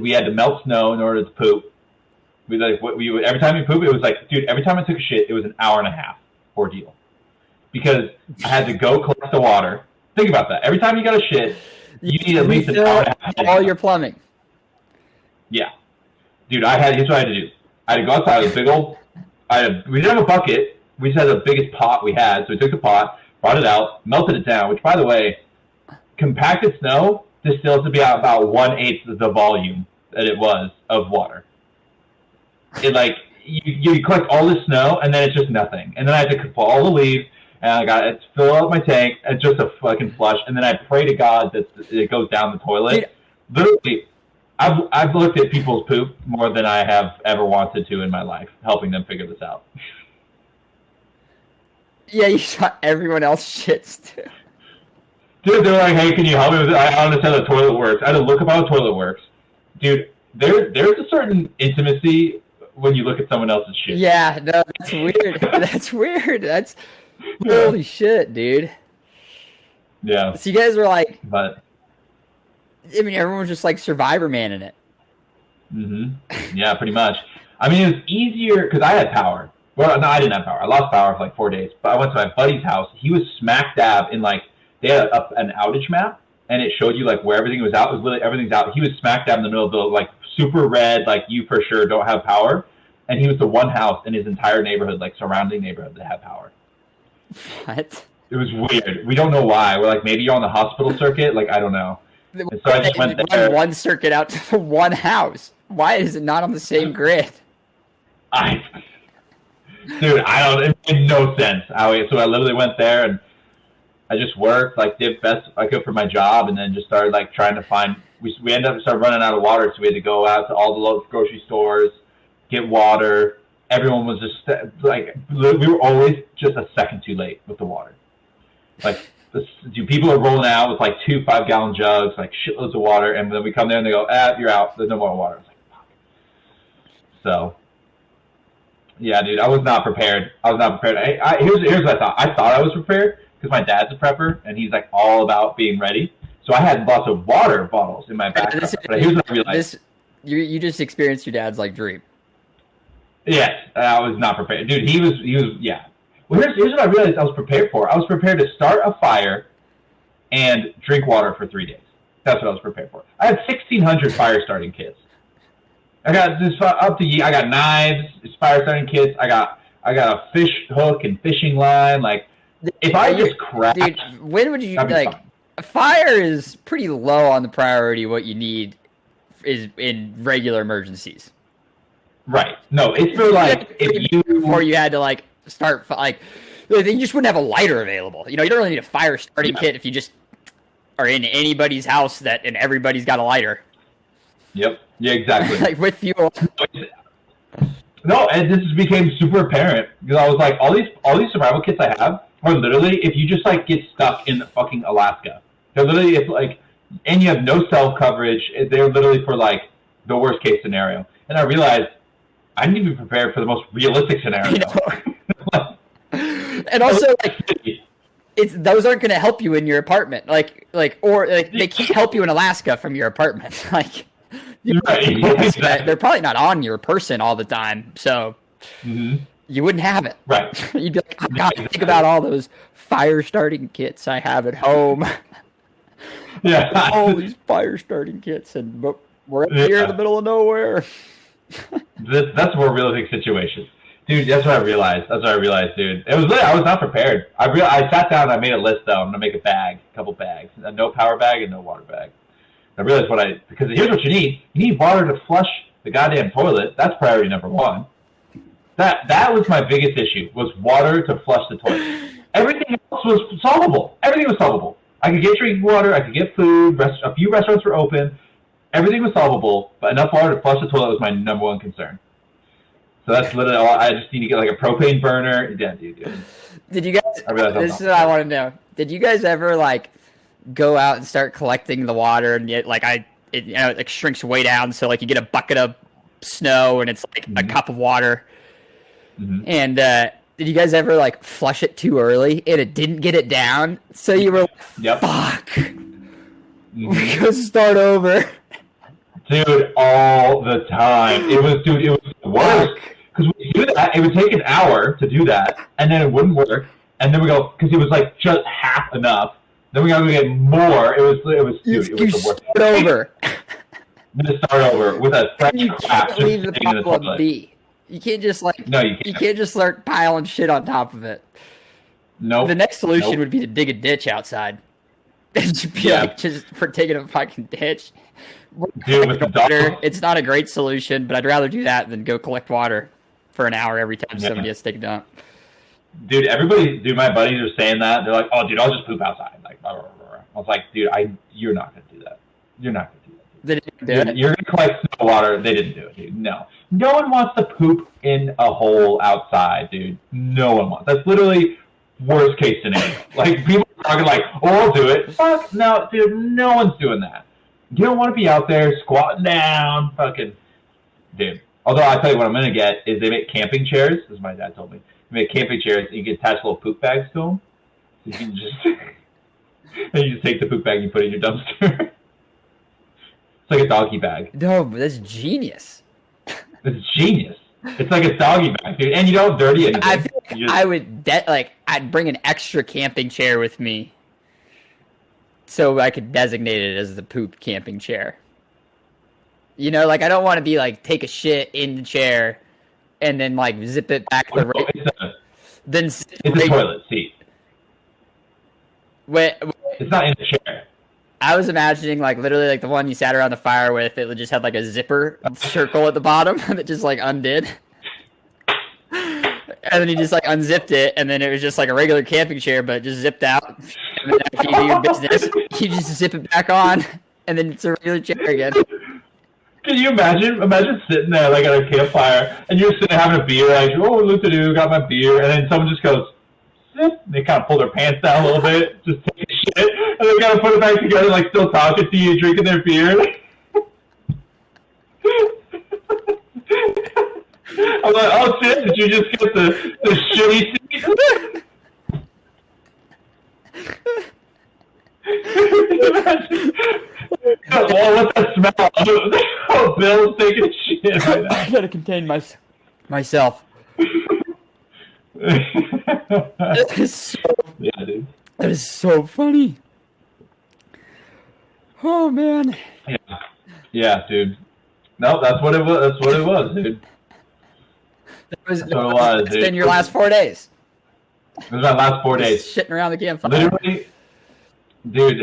we had to melt snow in order to poop. Every time we poop, it was like, dude, every time I took a shit, it was an hour and a half ordeal. Because I had to go collect the water. Think about that. Every time you got a shit, you need at least an hour and a half. All your plumbing. Yeah. Dude, here's what I had to do. I had to go outside with a big old, we didn't have a bucket. We just had the biggest pot we had. So we took the pot, brought it out, melted it down, which, by the way, compacted snow distills to be about 1/8 of the volume that it was of water. It like, you collect all this snow, and then it's just nothing. And then I had to pull all the leaves, and I got to fill up my tank, and just a fucking flush. And then I pray to God that it goes down the toilet. Dude. Literally, I've looked at people's poop more than I have ever wanted to in my life, helping them figure this out. Yeah, you saw everyone else shits too. Dude, they're like, hey, can you help me with it? I don't understand how the toilet works. I had to look up how the toilet works. Dude, there's a certain intimacy when you look at someone else's shit. Yeah, no, that's weird. That's weird. That's holy shit, dude. Yeah. So you guys were like, but I mean, everyone was just like Survivor Man in it. Mm-hmm. Yeah, pretty much. I mean, it was easier because I had power. Well, no, I didn't have power. I lost power for like 4 days. But I went to my buddy's house. He was smack dab in like, they had an outage map, and it showed you like where everything was out. It was literally everything's out. He was smack dab in the middle of the like super red, like you for sure don't have power. And he was the one house in his entire neighborhood, like surrounding neighborhood, that had power. What? It was weird. We don't know why. We're like, maybe you're on the hospital circuit. Like, I don't know. And so I just went there. One circuit out to one house. Why is it not on the same grid? Dude, it made no sense. So I literally went there and I just worked, like did best I could for my job, and then just started like trying to find. We ended up started running out of water, so we had to go out to all the local grocery stores, get water. Everyone was just like, we were always just a second too late with the water. Like, people are rolling out with like 2 5-gallon jugs, like shitloads of water, and then we come there and they go, you're out. There's no more water. I was like, fuck. So, yeah, dude, I was not prepared. Here's what I thought. I thought I was prepared because my dad's a prepper and he's like all about being ready. So I had lots of water bottles in my backpack. But here's what I realized. You just experienced your dad's like dream. Yes, I was not prepared. Dude, he was, yeah. Well, here's what I realized I was prepared for. I was prepared to start a fire and drink water for 3 days. That's what I was prepared for. I had 1,600 fire starting kits. I got this I got knives, fire starting kits. I got a fish hook and fishing line. Like, if I just crashed, dude, when would you like? Fine. Fire is pretty low on the priority. What you need is in regular emergencies. Right. No, it's for like before you had to like start like you just wouldn't have a lighter available. You know, you don't really need a fire starting kit if you just are in anybody's house and everybody's got a lighter. Yep. Yeah, exactly. Like with fuel. No, and this became super apparent because I was like, all these survival kits I have are literally if you just like get stuck in fucking Alaska. They're literally and you have no cell coverage. They're literally for like the worst case scenario. And I realized I need to be prepared for the most realistic scenario. And also, like, those aren't going to help you in your apartment, or they can't help you in Alaska from your apartment. Like, right. They're probably not on your person all the time, so you wouldn't have it. Right. You'd be like, I gotta think about all those fire starting kits I have at home. Yeah, all these fire starting kits, but we're up here in the middle of nowhere. That's a more realistic situation, dude. That's what I realized. Dude. It was I was not prepared. I sat down and I made a list though. I'm gonna make a couple bags, a no power bag and no water bag. I realized because here's what you need. You need water to flush the goddamn toilet. That's priority number one. That was my biggest issue, was water to flush the toilet. Everything else was solvable. Everything was solvable. I could get drinking water. I could get food. A few restaurants were open. Everything was solvable, but enough water to flush the toilet was my number one concern. So that's literally all. I just need to get like a propane burner. Yeah, dude. Did you guys? This is what I want to know. Did you guys ever like go out and start collecting the water and get like it shrinks way down, so like you get a bucket of snow and it's like a cup of water. And did you guys ever like flush it too early and it didn't get it down? So you were like, fuck. We gotta start over. Dude, all the time. It was the worst. Because we do that, it would take an hour to do that, and then it wouldn't work. And then we go, because it was like just half enough. Then we got to get more. It was the worst. Start over. Then start over with a fresh crap. Can't leave the problem be. You can't just no, you can't. You can't just start piling shit on top of it. No. The next solution would be to dig a ditch outside. Just be just for taking a fucking ditch. Dude, with the water, it's not a great solution, but I'd rather do that than go collect water for an hour every time somebody has to take a dump. Dude, my buddies are saying that. They're like, oh, dude, I'll just poop outside. Like, blah, blah, blah, blah. I was like, dude, you're not going to do that. You're not going to do that. They didn't do it. You're going to collect snow water. They didn't do it, dude. No. No one wants to poop in a hole outside, dude. No one wants. That's literally worst case scenario. Like, people are talking like, oh, I'll do it. Fuck, no, dude, no one's doing that. You don't want to be out there squatting down, fucking, dude. Although I tell you what I'm gonna get is they make camping chairs. This is my dad told me. They make camping chairs and you can attach little poop bags to them. So you can just, and you just take the poop bag and you put it in your dumpster. It's like a doggy bag. No, but that's genius. It's genius. It's like a doggy bag, dude, and you don't dirty anything. I feel like I would I'd bring an extra camping chair with me. So I could designate it as the poop camping chair. You know, like I don't want to be like take a shit in the chair and then like zip it back the it's a toilet seat. Wait, it's not in the chair. I was imagining like literally like the one you sat around the fire with. It just had like a zipper circle at the bottom that just like undid. And then he just like unzipped it, and then it was just like a regular camping chair, but just zipped out. And then after you do your business, you just zip it back on, and then it's a regular chair again. Can you imagine? Imagine sitting there like at a campfire, and you're sitting there having a beer, like, oh, look to do, got my beer, and then someone just goes, zip. They kind of pull their pants down a little bit, just take a shit, and they kind of put it back together, like still talking to you, drinking their beer. I'm like, oh shit, did you just get the shitty seat? Oh, what's that smell? Oh, Bill's taking a shit right now. I gotta contain myself. That is so, yeah, dude. That is so funny. Oh, man. Yeah, dude. No, that's what it was. That's what it was, dude. That's what it was, dude. It's been your last 4 days. It was my last 4 days. Shitting around the campfire. Literally, dude.